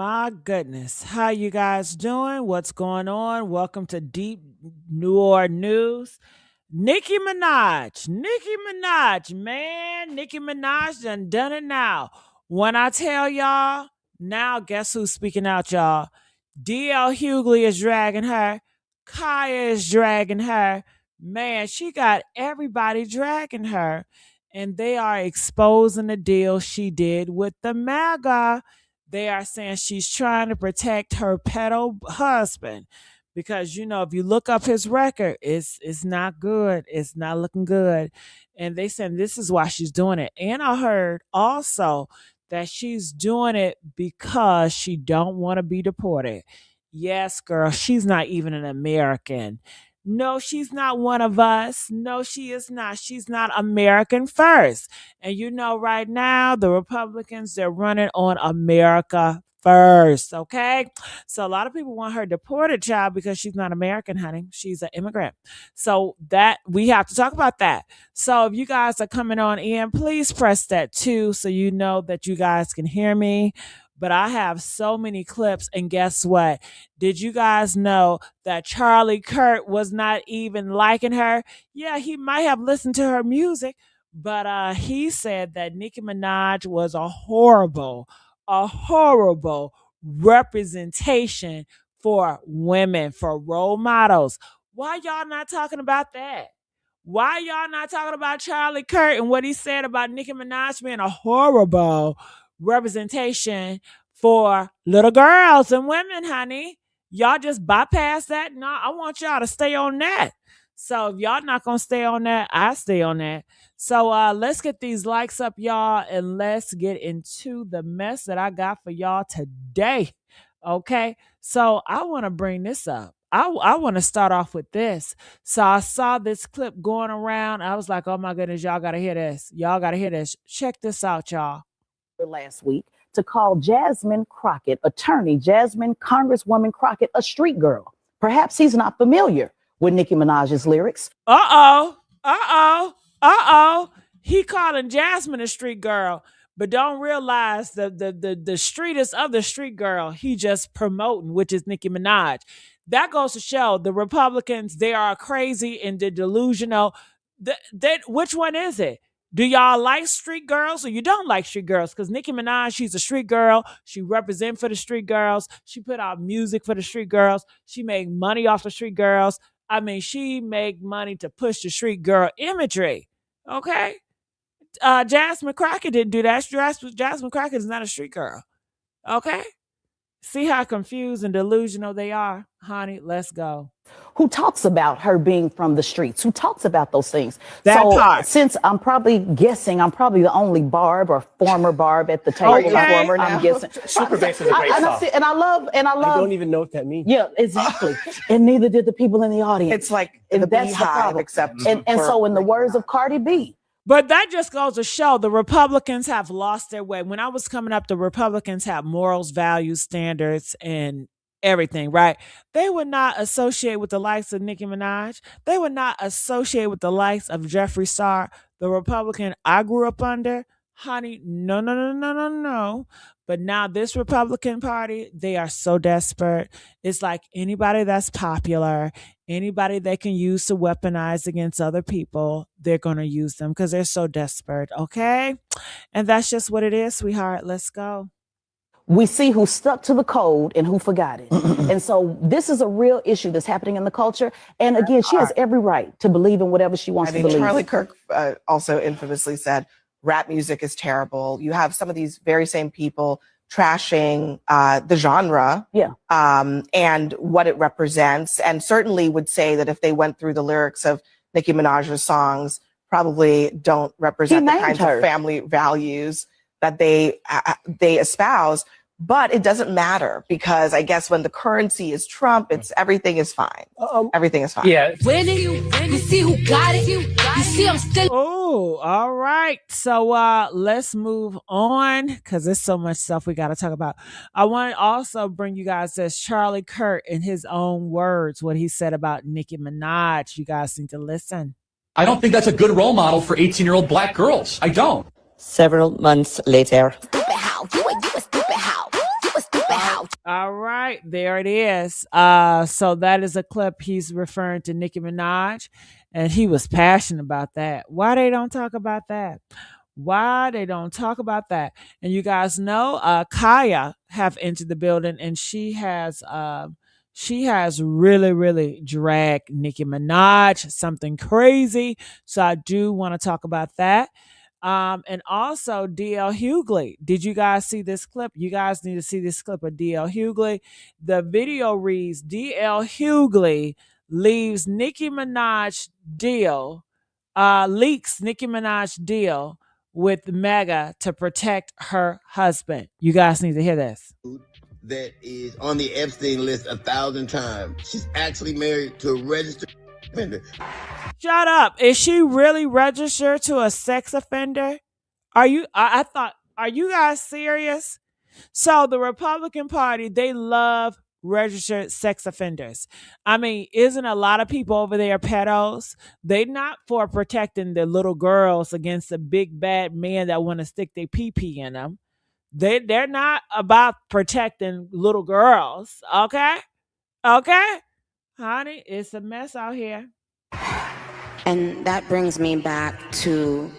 my goodness. How you guys doing? What's going on? Welcome to Deep New Orleans News. Nicki Minaj. Nicki Minaj, man. Nicki Minaj done it now. When I tell y'all, now guess who's speaking out, y'all? DL Hughley is dragging her. Khia is dragging her. Man, she got everybody dragging her. And they are exposing the deal she did with the Maga. They are saying she's trying to protect her pedo husband. Because if you look up his record, it's not good. It's not looking good. And they said this is why she's doing it. And I heard also that she's doing it because she don't want to be deported. Yes, girl, she's not even an American. No, she's not one of us. No, she is not. She's not American first. And right now, the Republicans, they're running on America first, okay? So a lot of people want her deported, child, because she's not American, honey. She's an immigrant. So that we have to talk about that. So if you guys are coming on in, please press that too so you know that you guys can hear me. But I have so many clips, and guess what? Did you guys know that Charlie Kirk was not even liking her? Yeah, he might have listened to her music, but he said that Nicki Minaj was a horrible representation for women, for role models. Why y'all not talking about that? Why y'all not talking about Charlie Kirk and what he said about Nicki Minaj being a horrible representation for little girls and women, honey? Y'all just bypass that? No, I want y'all to stay on that. So if y'all not going to stay on that, I stay on that. So let's get these likes up, y'all, and let's get into the mess that I got for y'all today. Okay? So I want to bring this up. I want to start off with this. So I saw this clip going around. I was like, oh my goodness, y'all got to hear this. Y'all got to hear this. Check this out, y'all. Last week to call Jasmine Crockett, attorney Jasmine Congresswoman Crockett, a street girl. Perhaps he's not familiar with Nicki Minaj's lyrics. He calling Jasmine a street girl, but don't realize the streetest of the street girl he just promoting, which is Nicki Minaj. That goes to show the Republicans, they are crazy and they're delusional. Which one is it? Do y'all like street girls or you don't like street girls? Because Nicki Minaj, she's a street girl. She represents for the street girls. She put out music for the street girls. She made money off the street girls. I mean, she make money to push the street girl imagery. Okay? Jasmine Crockett didn't do that. Jasmine Crockett is not a street girl. Okay? See how confused and delusional they are? Honey, let's go. Who talks about her being from the streets? Who talks about those things? That part. Since I'm probably guessing, I'm probably the only Barb or former Barb at the table. Okay. I'm guessing. Super Bass is a great song. And I love. I don't even know what that means. Yeah, exactly. And neither did the people in the audience. It's like and the that's the beehive, problem. except and so in the words of Cardi B. But that just goes to show the Republicans have lost their way. When I was coming up, the Republicans have morals, values, standards, and everything, right? They would not associate with the likes of Nicki Minaj. They would not associate with the likes of Jeffree Star, the Republican I grew up under. Honey, no. But now this Republican Party, they are so desperate. It's like anybody that's popular, anybody they can use to weaponize against other people, they're going to use them because they're so desperate, okay? And that's just what it is, sweetheart. Let's go. We see who stuck to the code and who forgot it. And so this is a real issue that's happening in the culture. And again, she has every right to believe in whatever she wants to believe. Charlie Kirk also infamously said, rap music is terrible. You have some of these very same people trashing the genre and what it represents, and certainly would say that if they went through the lyrics of Nicki Minaj's songs, probably don't represent the kinds of family values that they espouse. But it doesn't matter because I guess when the currency is Trump, everything is fine. Everything is fine. Yeah. When you see who got it, you see I'm still. Oh, all right. So let's move on because there's so much stuff we got to talk about. I want to also bring you guys this Charlie Kirk in his own words, what he said about Nicki Minaj. You guys need to listen. I don't think that's a good role model for 18-year-old black girls. I don't. Several months later. Stupid how? You a stupid how? You a stupid how? right, there it is. So that is a clip. He's referring to Nicki Minaj, and he was passionate about that. Why they don't talk about that? Why they don't talk about that? And you guys know, Khia have entered the building, and she has really, really dragged Nicki Minaj, something crazy. So I do want to talk about that. And also DL Hughley. Did you guys see this clip? You guys need to see this clip of DL Hughley. The video reads DL Hughley leaves Nicki Minaj deal, leaks Nicki Minaj deal with Maga to protect her husband. You guys need to hear this. That is on the Epstein list 1,000 times. She's actually married to a registered offender. Shut up. Is she really registered to a sex offender? Are you guys serious? So the Republican Party, they love registered sex offenders. I mean, isn't a lot of people over there pedos? They not for protecting the little girls against the big bad men that want to stick their pee-pee in them. They're not about protecting little girls. Okay? Okay? Honey, it's a mess out here. And that brings me back to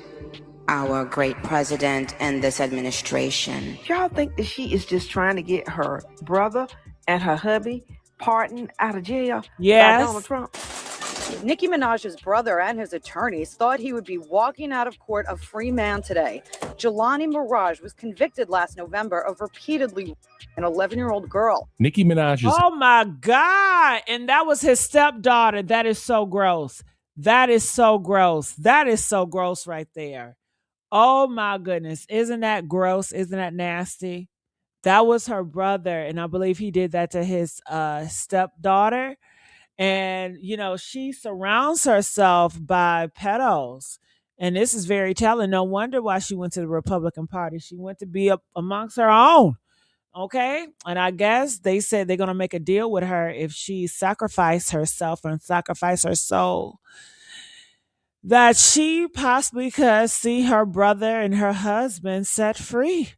our great president and this administration. Y'all think that she is just trying to get her brother and her hubby pardoned out of jail yes. by Donald Trump? Nicki Minaj's brother and his attorneys thought he would be walking out of court a free man today. Jelani Mirage was convicted last November of repeatedly an 11-year-old girl. Nicki Minaj is... Oh my God. And that was his stepdaughter. That is so gross. That is so gross. That is so gross right there. Oh my goodness. Isn't that gross? Isn't that nasty? That was her brother. And I believe he did that to his stepdaughter. And, you know, she surrounds herself by pedos. And this is very telling. No wonder why she went to the Republican Party. She went to be up amongst her own. Okay. And I guess they said they're going to make a deal with her if she sacrifices herself and sacrifice her soul, that she possibly could see her brother and her husband set free.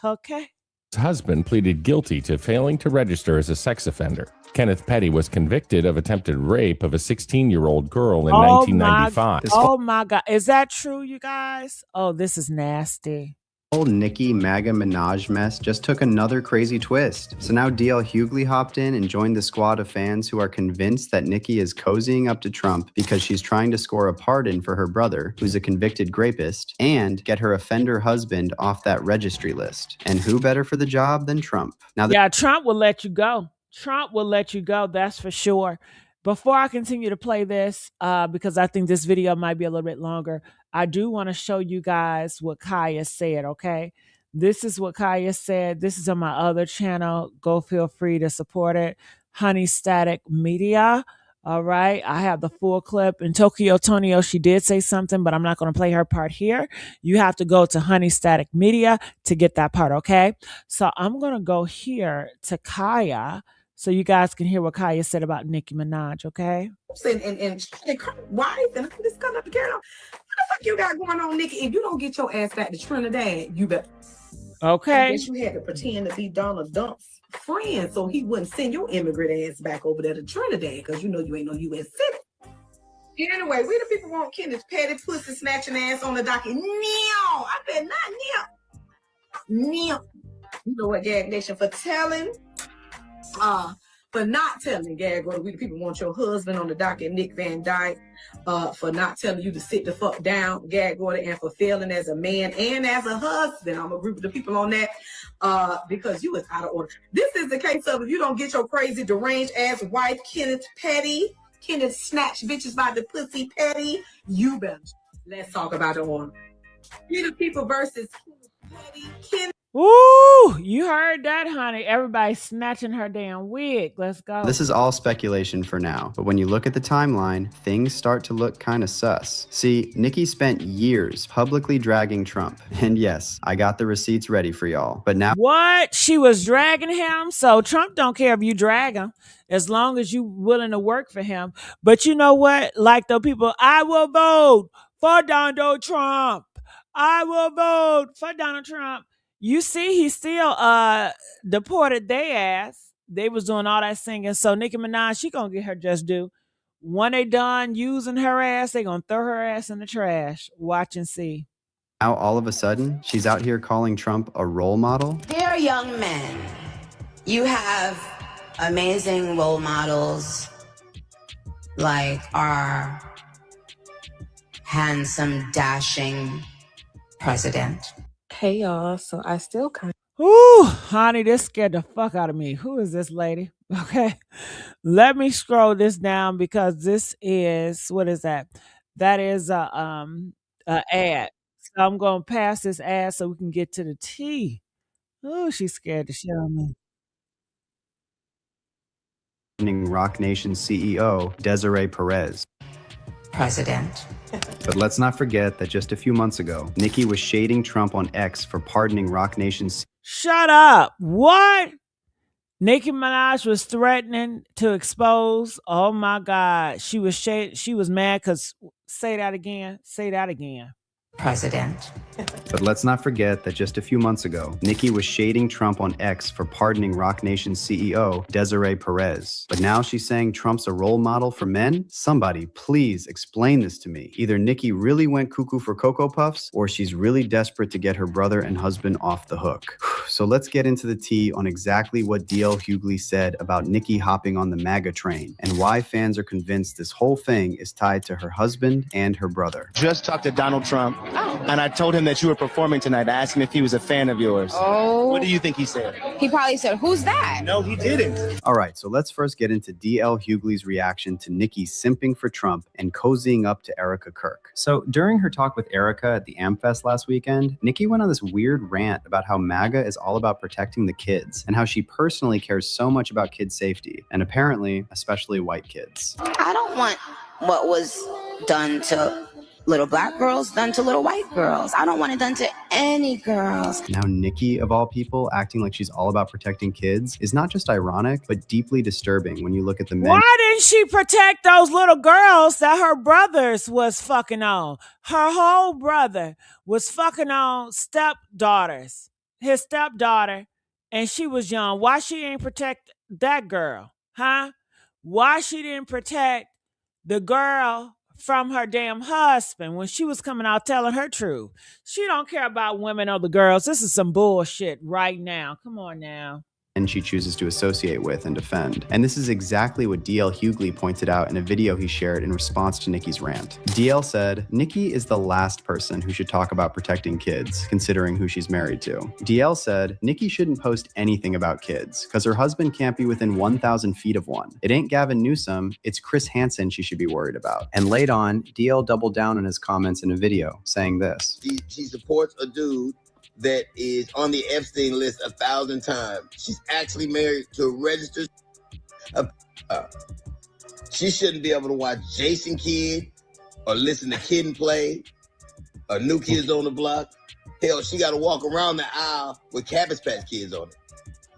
Okay. His husband pleaded guilty to failing to register as a sex offender. Kenneth Petty was convicted of attempted rape of a 16-year-old girl in 1995. Oh my God. Is that true, you guys? Oh, this is nasty. Whole Nicki Maga Minaj mess just took another crazy twist. So now DL Hughley hopped in and joined the squad of fans who are convinced that Nicki is cozying up to Trump because she's trying to score a pardon for her brother, who's a convicted rapist, and get her offender husband off that registry list. And who better for the job than Trump? Now, yeah, Trump will let you go. Trump will let you go, that's for sure. Before I continue to play this, because I think this video might be a little bit longer, I do want to show you guys what Khia said, okay? This is what Khia said. This is on my other channel. Go feel free to support it. Honey Static Media. All right. I have the full clip. In Tokyo Tonio, she did say something, but I'm not going to play her part here. You have to go to Honey Static Media to get that part, okay? So I'm going to go here to Khia so you guys can hear what Khia said about Nicki Minaj, okay? And wife, and I'm just coming up to Carol. What the fuck you got going on, Nicki? If you don't get your ass back to Trinidad, you better. Okay. I guess you had to pretend to be Donald Dump's friend so he wouldn't send your immigrant ass back over there to Trinidad because you know you ain't no U.S. citizen. Anyway, we the people want Kenneth Petty pussy snatching ass on the docket. No, I bet not now. You know what, Gag Nation, for not telling Gag, what we the people want your husband on the docket, Nick Van Dyke, for not telling you to sit the fuck down, Gag Order, and for failing as a man and as a husband. I'm a group of the people on that, because you is out of order. This is the case of if you don't get your crazy deranged ass wife, Kenneth Petty, Kenneth snatch bitches by the pussy Petty, you better. Let's talk about the order. We the people versus Kenneth Petty, Kenneth. Ooh, you heard that, honey. Everybody snatching her damn wig. Let's go. This is all speculation for now, but when you look at the timeline, things start to look kind of sus. See, Nicki spent years publicly dragging Trump. And yes, I got the receipts ready for y'all. But now... What? She was dragging him? So Trump don't care if you drag him, as long as you willing to work for him. But you know what? Like the people, I will vote for Donald Trump. I will vote for Donald Trump. You see, he still deported their ass. They was doing all that singing. So Nicki Minaj, she gonna get her just due. When they done using her ass, they gonna throw her ass in the trash. Watch and see. Now, all of a sudden, she's out here calling Trump a role model. Dear young men, you have amazing role models like our handsome, dashing president. Hey y'all, so I still kind Ooh, honey, this scared the fuck out of me. Who is this lady? Okay. Let me scroll this down because this is, what is that? That is a ad. So I'm gonna pass this ad so we can get to the tea. Oh, she's scared the shit out of me. Rock Nation CEO Desiree Perez. President. But let's not forget that just a few months ago, Nicki was shading Trump on X for pardoning Rock Nation's. Shut up. What? Nicki Minaj was threatening to expose. Oh my God. She was mad because say that again. Say that again. President. But let's not forget that just a few months ago, Nicki was shading Trump on X for pardoning Rock Nation's CEO, Desiree Perez. But now she's saying Trump's a role model for men? Somebody please explain this to me. Either Nicki really went cuckoo for Cocoa Puffs, or she's really desperate to get her brother and husband off the hook. So let's get into the tea on exactly what DL Hughley said about Nicki hopping on the Maga train, and why fans are convinced this whole thing is tied to her husband and her brother. Just talked to Donald Trump, and I told him that you were performing tonight. I asked him if he was a fan of yours. Oh. What do you think he said? He probably said, "Who's that?" No, he didn't. All right, so let's first get into DL Hughley's reaction to Nicki simping for Trump and cozying up to Erica Kirk. So during her talk with Erica at the AmFest last weekend, Nicki went on this weird rant about how MAGA is all about protecting the kids and how she personally cares so much about kids' safety, and apparently, especially white kids. I don't want what was done to little black girls done to little white girls. I don't want it done to any girls. Now Nicki, of all people, acting like she's all about protecting kids is not just ironic, but deeply disturbing when you look at the men. Why didn't she protect those little girls that her brothers was fucking on? Her whole brother was fucking on stepdaughters, his stepdaughter, and she was young. Why she ain't protect that girl? Huh? Why she didn't protect the girl from her damn husband when she was coming out telling her truth? She don't care about women or the girls. This is some bullshit right now. Come on now. And she chooses to associate with and defend. And this is exactly what DL Hughley pointed out in a video he shared in response to Nicki's rant. DL said, Nicki is the last person who should talk about protecting kids, considering who she's married to. DL said, Nicki shouldn't post anything about kids, because her husband can't be within 1,000 feet of one. It ain't Gavin Newsom, it's Chris Hansen she should be worried about. And late on, DL doubled down on his comments in a video, saying this. She supports a dude that is on the Epstein list 1,000 times. She's actually married to a registered. She shouldn't be able to watch Jason Kidd or listen to Kid and Play or New Kids on the Block. Hell, she got to walk around the aisle with Cabbage Patch Kids on it.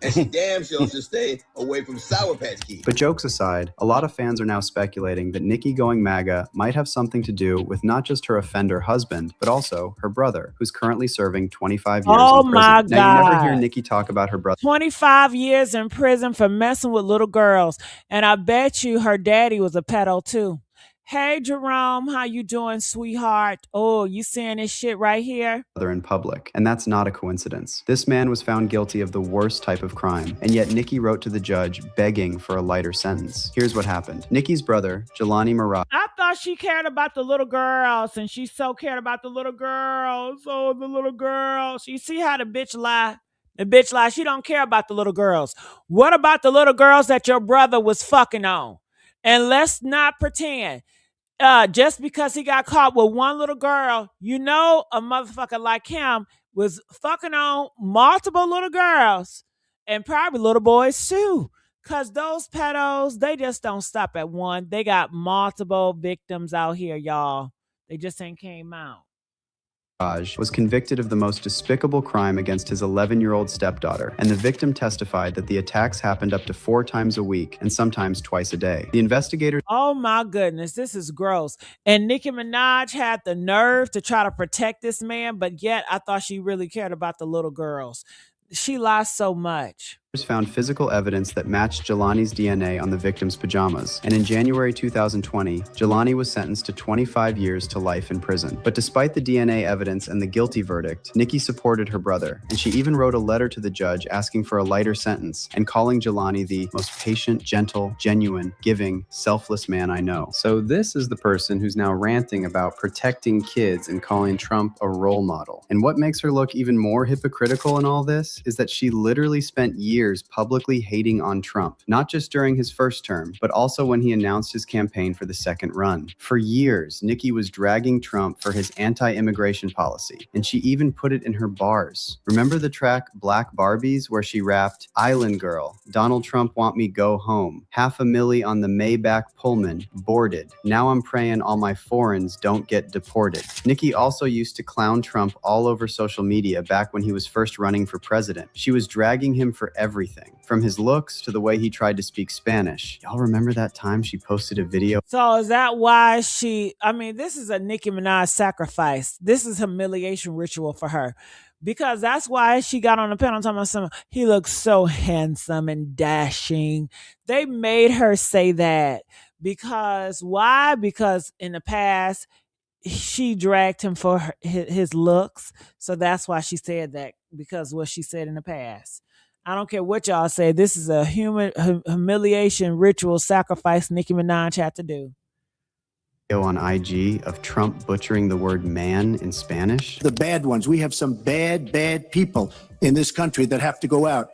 And she damn sure should stay away from Sour Patch Kids. But jokes aside, a lot of fans are now speculating that Nicki going MAGA might have something to do with not just her offender husband, but also her brother, who's currently serving 25 years in prison. My God. Now, you never hear Nicki talk about her brother. 25 years in prison for messing with little girls. And I bet you her daddy was a pedo too. Hey, Jerome, how you doing, sweetheart? Oh, you seeing this shit right here? In public, and that's not a coincidence. This man was found guilty of the worst type of crime, and yet Nicki wrote to the judge begging for a lighter sentence. Here's what happened. Nicki's brother, Jelani Mirage. I thought she cared about the little girls, and she so cared about the little girls. Oh, the little girls. You see how the bitch lie? The bitch lie. She don't care about the little girls. What about the little girls that your brother was fucking on? And let's not pretend. Just because he got caught with one little girl, you know a motherfucker like him was fucking on multiple little girls and probably little boys too. Because those pedos, they just don't stop at one. They got multiple victims out here, y'all. They just ain't came out. Was convicted of the most despicable crime against his 11-year-old stepdaughter, and the victim testified that the attacks happened up to 4 times a week and sometimes twice a day. The investigators— Oh my goodness, this is gross. And Nicki Minaj had the nerve to try to protect this man, but yet I thought she really cared about the little girls. She lies so much. found physical evidence that matched Jelani's DNA on the victim's pajamas, and in January 2020, Jelani was sentenced to 25 years to life in prison. But despite the DNA evidence and the guilty verdict, Nicki supported her brother, and she even wrote a letter to the judge asking for a lighter sentence and calling Jelani the most patient, gentle, genuine, giving, selfless man I know. So this is the person who's now ranting about protecting kids and calling Trump a role model. And what makes her look even more hypocritical in all this is that she literally spent years publicly hating on Trump, not just during his first term, but also when he announced his campaign for the second run. For years, Nicki was dragging Trump for his anti-immigration policy, and she even put it in her bars. Remember the track Black Barbies, where she rapped, "Island Girl, Donald Trump want me go home, $500,000 on the Maybach Pullman, boarded. Now I'm praying all my foreigns don't get deported." Nicki also used to clown Trump all over social media back when he was first running for president. She was dragging him for everything, from his looks to the way he tried to speak Spanish. Y'all remember that time she posted a video? So is that why this is a Nicki Minaj sacrifice. This is humiliation ritual for her. Because that's why she got on the panel talking about he looks so handsome and dashing. They made her say that. Because why? Because in the past, she dragged him for his looks. So that's why she said that, because what she said in the past. I don't care what y'all say. This is a humiliation ritual sacrifice Nicki Minaj had to do. On IG of Trump butchering the word man in Spanish. The bad ones. We have some bad people in this country that have to go out.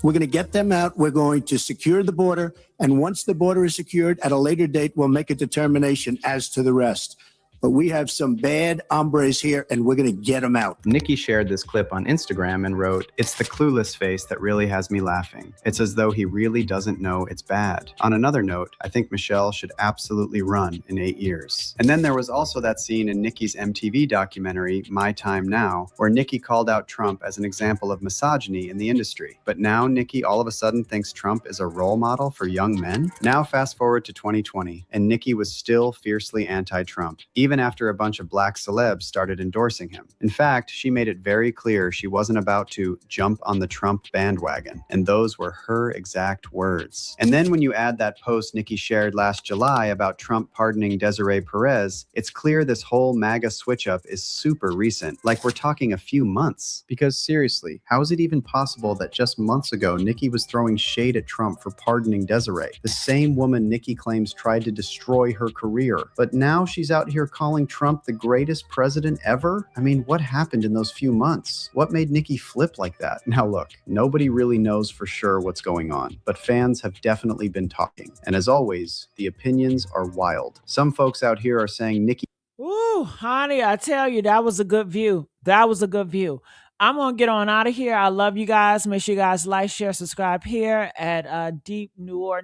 We're going to get them out. We're going to secure the border. And once the border is secured, at a later date, we'll make a determination as to the rest. But we have some bad hombres here, and we're going to get them out. Nicki shared this clip on Instagram and wrote, "It's the clueless face that really has me laughing. It's as though he really doesn't know it's bad." On another note, I think Michelle should absolutely run in 8 years. And then there was also that scene in Nicki's MTV documentary, My Time Now, where Nicki called out Trump as an example of misogyny in the industry. But now Nicki all of a sudden thinks Trump is a role model for young men? Now fast forward to 2020, and Nicki was still fiercely anti-Trump, even after a bunch of black celebs started endorsing him. In fact, she made it very clear she wasn't about to jump on the Trump bandwagon, and those were her exact words. And then when you add that post Nicki shared last July about Trump pardoning Desiree Perez, it's clear this whole MAGA switch-up is super recent, like we're talking a few months. Because seriously, how is it even possible that just months ago Nicki was throwing shade at Trump for pardoning Desiree, the same woman Nicki claims tried to destroy her career, but now she's out here calling Trump the greatest president ever? I mean, what happened in those few months? What made Nicki flip like that? Now look, nobody really knows for sure what's going on, but fans have definitely been talking. And as always, the opinions are wild. Some folks out here are saying Nicki... Ooh, honey, I tell you, that was a good view. That was a good view. I'm going to get on out of here. I love you guys. Make sure you guys like, share, subscribe here at Deep Newer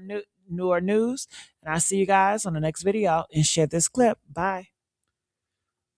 News. And I'll see you guys on the next video, and share this clip. Bye.